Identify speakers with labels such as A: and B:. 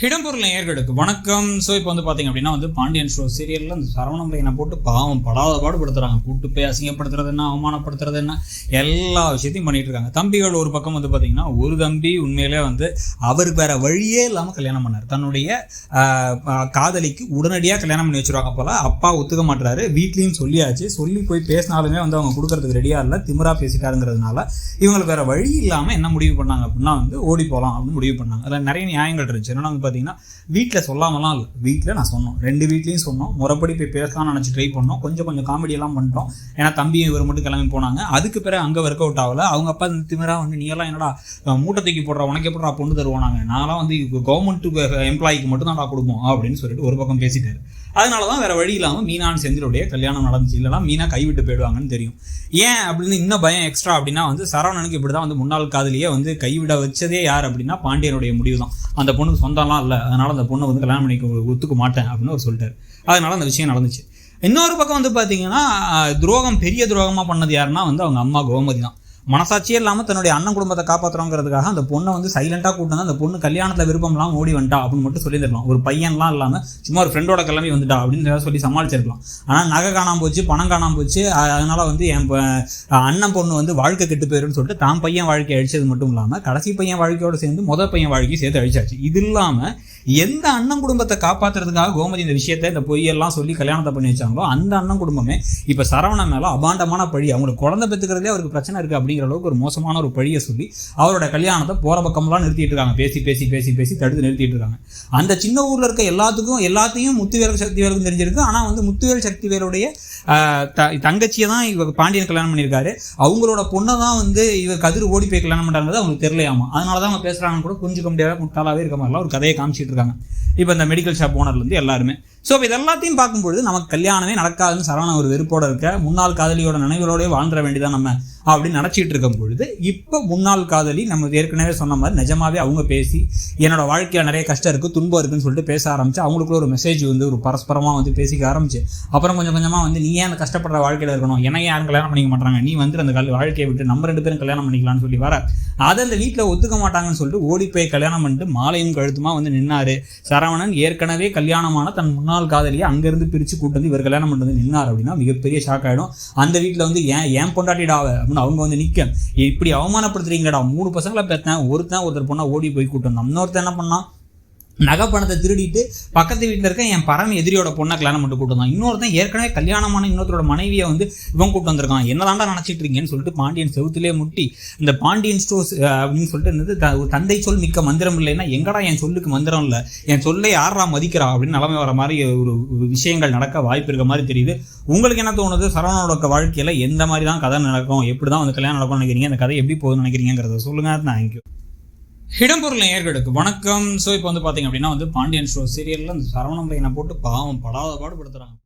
A: இடம்பொருள் நேயர்களுக்கு வணக்கம். ஸோ இப்போ வந்து பார்த்தீங்க அப்படின்னா பாண்டியன் ஷோ சீரியலில் அந்த சரவணன் பையனை போட்டு பாவம் படாத பாடுபடுத்துறாங்க. கூட்டு போய் அசிங்கப்படுத்துறது என்ன, அவமானப்படுத்துறது என்ன, எல்லா விஷயத்தையும் பண்ணிட்டு இருக்காங்க. தம்பிகள் ஒரு பக்கம் பார்த்தீங்கன்னா, ஒரு தம்பி உண்மையிலே அவருக்கு வேற வழியே இல்லாமல் கல்யாணம் பண்ணார். தன்னுடைய காதலிக்கு உடனடியாக கல்யாணம் பண்ணி வச்சுருவாங்க போல. அப்பா ஒத்துக்க மாட்டுறாரு. வீட்லேயும் சொல்லியாச்சு. சொல்லி போய் பேசினாலுமே அவங்க கொடுக்கறதுக்கு ரெடியாக இல்லை. திமிரா பேசிட்டாருங்கிறதுனால இவங்களுக்கு வேற வழி இல்லாமல் என்ன முடிவு பண்ணாங்க அப்படின்னா ஓடி போகலாம் அப்படின்னு முடிவு பண்ணாங்க. அதில் நிறைய நியாயங்கள் இருந்துச்சு. என்னன்னா பார்த்தீங்கன்னா, வீட்டில் சொல்லாமலாம் இல்லை, வீட்டில் நான் சொன்னோம், 2 வீட்லையும் சொன்னோம், முறைப்படி போய் பேசலாம்னு நினச்சி ட்ரை பண்ணோம். கொஞ்சம் காமெடியெல்லாம் பண்ணிட்டோம். ஏன்னா தம்பியும் இவர் மட்டும் கிளம்பி போனாங்க. அதுக்கு பிறகு அங்கே ஒர்க் அவுட் ஆகலை. அவங்க அப்பா திமிரா நீ எல்லாம் என்னடா மூட்டை தூக்கி போடுற, உனக்கு எப்படா பொண்ணு தருவானாங்க, நான்லாம் கவர்மெண்ட் எம்ப்ளாய்க்கு மட்டும் தான் கொடுப்போம் அப்படின்னு சொல்லிட்டு ஒரு பக்கம் பேசிட்டாரு. அதனால தான் வேறு வழி இல்லாமல் மீனான் செந்திலுடைய கல்யாணம் நடந்துச்சு. இல்லைனா மீனா கைவிட்டு போயிடுவாங்கன்னு தெரியும். ஏன் அப்படின்னு இன்னும் பயம் எக்ஸ்ட்ரா அப்படின்னா சரவணனுக்கு இப்படி தான் முன்னாள் காதலியே கைவிட வச்சதே யார் அப்படின்னா பாண்டியனுடைய முடிவு தான். அந்த பொண்ணுக்கு சொந்தம்லாம் இல்லை, அதனால் அந்த பொண்ணை கல்யாணம் பண்ணிக்க ஒத்துக்க மாட்டேன் அப்படின்னு அவர் சொல்லிட்டார். அதனால அந்த விஷயம் நடந்துச்சு. இன்னொரு பக்கம் பார்த்தீங்கன்னா, துரோகம் பெரிய துரோகமாக பண்ணது யாருன்னா அவங்க அம்மா கோமதி தான். மனசாட்சியே இல்லாமல் தன்னுடைய அண்ணன் குடும்பத்தை காப்பாற்றுறோங்கிறதுக்காக அந்த பொண்ணை சைலண்டாக கூட்டு அந்த பொண்ணு கல்யாணத்தில் விருப்பம்லாம் ஓடி வந்துட்டா அப்படின்னு மட்டும் சொல்லியிருக்கலாம். ஒரு பையன்லாம் இல்லாமல் சும்மா ஒரு ஃப்ரெண்டோட கிளம்பி வந்துட்டா அப்படின்னு சொல்லி சமாளிச்சிருக்கலாம். ஆனால் நகை காணாமல் போச்சு, பணம் காணாமல் போச்சு, அதனால் என் அண்ணன் பொண்ணு வாழ்க்கை கெட்டு போயிருன்னு சொல்லிட்டு தான் பையன் வாழ்க்கையை அழிச்சது மட்டும் இல்லாமல் கடைசி பையன் வாழ்க்கையோடு சேர்ந்து முதல் பையன் வாழ்க்கையை சேர்த்து அழிச்சாச்சு. இது இல்லாமல் எந்த அண்ணன் குடும்பத்தை காப்பாற்றுறதுக்காக கோமதி இந்த விஷயத்தை, இந்த பொய்யெல்லாம் சொல்லி கல்யாணத்தை பண்ணி வச்சாங்களோ அந்த அண்ணன் குடும்பமே இப்போ சரவணன் மேலே அபாண்டமான பழி, அவங்களுக்கு குழந்தை பெற்றுக்கிறதுலே அவருக்கு பிரச்சனை இருக்குது அப்படிங்கிற அளவுக்கு ஒரு மோசமான ஒரு பழியை சொல்லி அவரோட கல்யாணத்தை போகிற பக்கம்லாம் நிறுத்திட்டு இருக்காங்க. பேசி பேசி பேசி பேசி தடுத்து நிறுத்திட்டு இருக்காங்க. அந்த சின்ன ஊரில் இருக்க எல்லாத்தையும் முத்துவேல் சக்திவேலுக்கும் தெரிஞ்சிருக்கு. ஆனால் முத்துவேல் சக்திவேலுடைய தங்கச்சியை தான் இவர் பாண்டியன் கல்யாணம் பண்ணியிருக்காரு. அவங்களோட பொண்ணை தான் இவர் கதிர் ஓடி போய் கல்யாணம் பண்ணுறாங்க. அவங்களுக்கு தெரியலையாமா. அதனால தான் அவங்க பேசுகிறாங்கன்னு கூட புரிஞ்சுக்க முடியாத முட்டாளாவே இருக்க மாதிரிலாம் ஒரு கதையை காமிச்சிட்டு இருக்காங்க இப்போ இந்த மெடிக்கல் ஷாப் ஓனர்லேருந்து எல்லாருமே. ஸோ இப்போ இது எல்லாத்தையும் பார்க்கும்பொழுது நமக்கு கல்யாணமே நடக்காதுன்னு சரவணன் ஒரு வெறுப்போட இருக்க, முன்னாள் காதலியோட நினைவுகளோடய வாழ்ந்துட வேண்டியதான் நம்ம அப்படின்னு நினச்சிட்டு இருக்கும் பொழுது, இப்போ முன்னாள் காதலி நம்ம ஏற்கனவே சொன்ன மாதிரி நிஜமாவே அவங்க பேசி என்னோட வாழ்க்கையில் நிறைய கஷ்டம் இருக்குது, துன்பம் இருக்குன்னு சொல்லிட்டு பேச ஆரம்பிச்சு, அவங்களுக்குள்ள ஒரு மெசேஜ் ஒரு பரஸ்பரமாக பேசிக்க ஆரம்பிச்சு, அப்புறம் கொஞ்சம் கொஞ்சமாக நீ ஏன் அந்த கஷ்டப்படுற வாழ்க்கையில் இருக்கணும், என்னையே யாரும் கல்யாணம் பண்ணிக்க மாட்டாங்க, நீ அந்த வாழ்க்கையை விட்டு நம்ம 2 பேரும் கல்யாணம் பண்ணிக்கலாம்னு சொல்லி வர, அதை அந்த வீட்டில் ஒத்துக்க மாட்டாங்கன்னு சொல்லிட்டு ஓடி போய் கல்யாணம் பண்ணிட்டு மாலையும் கழுத்துமா நின்னாரு. சரவணன் ஏற்கனவே கல்யாணமான தன் முன்னாள் காதலியை அங்கேருந்து பிரித்து கூட்டு இவர் கல்யாணம் பண்ணிட்டு நின்னார் அப்படின்னா மிகப்பெரிய ஷாக் ஆகிடும். அந்த வீட்டில் ஏன் பொண்டாட்டிடாவ அவங்க நிக்க இப்படி அவமானப்படுத்துறீங்கடா, 3 பசங்களை பெற்றேன், ஒருத்தர் பொண்ணா ஓடி போய் கூட்டு வந்தான். இன்னொருத்தர் என்ன பண்ணான், நகை பணத்தை திருடிட்டு பக்கத்து வீட்டில் இருக்க என் பரம எதிரியோட பொண்ணை கல்யாணம் பண்ணிட்டு கூட்டு வந்தான். இன்னொருத்தன் ஏற்கனவே கல்யாணமான இன்னொருத்தரோட மனைவியை இவன் கூட்டு வந்திருக்கான். என்னதாண்டா நினச்சிட்டு இருக்கீங்கன்னு சொல்லிட்டு பாண்டியன் செவுத்திலே முட்டி, இந்த பாண்டியன் ஸ்டோர்ஸ் அப்படின்னு சொல்லிட்டு தந்தை சொல் மிக்க மந்திரம் இல்லைன்னா எங்கடா என் சொல்லுக்கு மந்திரம் இல்லை, என் சொல்லை யாரா மதிக்கிறா அப்படின்னு நிலைமை வர மாதிரி ஒரு விஷயங்கள் நடக்க வாய்ப்பு இருக்க மாதிரி தெரியுது. உங்களுக்கு என்ன தோணுது, சரவணனோட வாழ்க்கையில் எந்த மாதிரி தான் கதை நடக்கும், எப்படி தான் கல்யாணம் நடக்கும்னு நினைக்கிறீங்க, அந்த கதை எப்படி போகுதுன்னு நினைக்கிறீங்கிறத சொல்லுங்க. தேங்க்யூ. இடம்பொருள் நேயர்களுக்கு வணக்கம். ஸோ இப்போ பார்த்தீங்க அப்படின்னா பாண்டியன் ஷோ சீரியலில் அந்த சரவணன் பையனை போட்டு பாவம் படாத பாடுபடுத்துறாங்க.